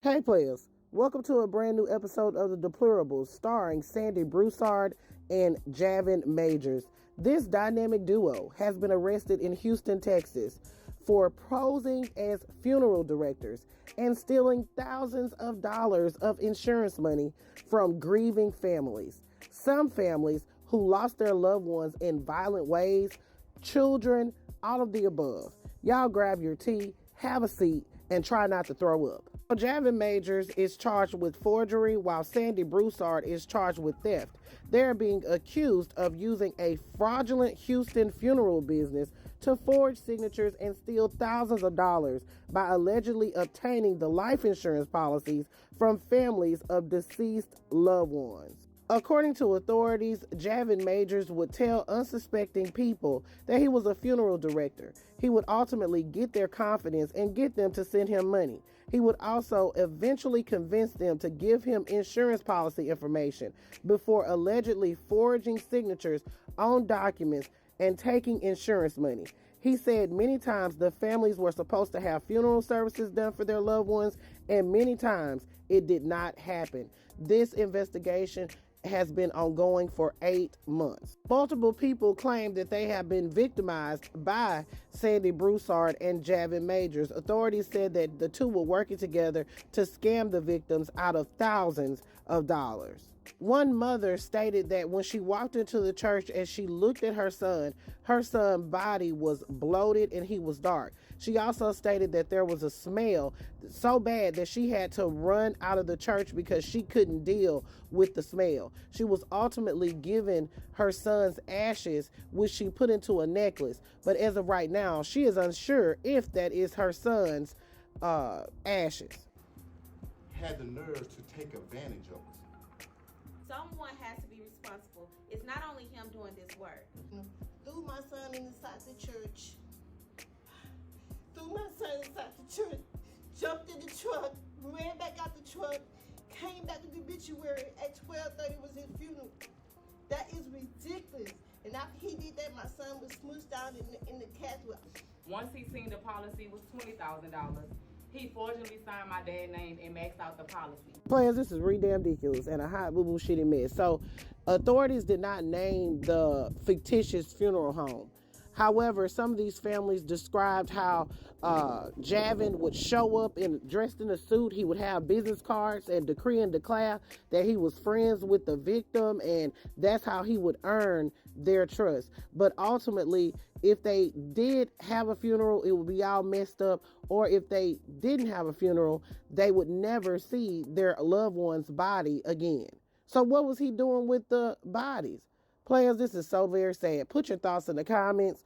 Hey players, welcome to a brand new episode of The Deplorables starring Sandy Broussard and Javin Majors. This dynamic duo has been arrested in Houston, Texas for posing as funeral directors and stealing thousands of dollars of insurance money from grieving families. Some families who lost their loved ones in violent ways, children, all of the above. Y'all grab your tea, have a seat, and try not to throw up. Javin Majors is charged with forgery while Sandy Broussard is charged with theft. They're being accused of using a fraudulent Houston funeral business to forge signatures and steal thousands of dollars by allegedly obtaining the life insurance policies from families of deceased loved ones. According to authorities, Javin Majors would tell unsuspecting people that he was a funeral director. He would ultimately get their confidence and get them to send him money. He would also eventually convince them to give him insurance policy information before allegedly forging signatures on documents and taking insurance money. He said many times the families were supposed to have funeral services done for their loved ones, and many times it did not happen. This investigation has been ongoing for 8 months. Multiple people claim that they have been victimized by Sandy Broussard and Javin Majors. Authorities said that the two were working together to scam the victims out of thousands of dollars. One mother stated that when she walked into the church and she looked at her son's body was bloated and he was dark. She also stated that there was a smell so bad that she had to run out of the church because she couldn't deal with the smell. She was ultimately given her son's ashes, which she put into a necklace. But as of right now, she is unsure if that is her son's ashes. Had the nerve to take advantage of us. Someone has to be responsible. It's not only him doing this work. Threw my son inside the church. Threw my son inside the church. Jumped in the truck. Ran back out the truck. Came back with the obituary. At 12:30 was his funeral. That is ridiculous. And after he did that, my son was smooshed down in the casket. Once he seen the policy was $20,000, he fortunately signed my dad's name and maxed out the policy. Players, this is ridiculous and a hot boo-boo shitty mess. So, authorities did not name the fictitious funeral home. However, some of these families described how Javin would show up dressed in a suit. He would have business cards and decree and declare that he was friends with the victim, and that's how he would earn their trust. But ultimately, if they did have a funeral, it would be all messed up, or if they didn't have a funeral, they would never see their loved one's body again. So what was he doing with the bodies? Players, this is so very sad. Put your thoughts in the comments.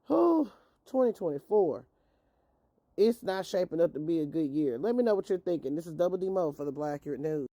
2024. It's not shaping up to be a good year. Let me know what you're thinking. This is Double D Mo for the Black Accurate News.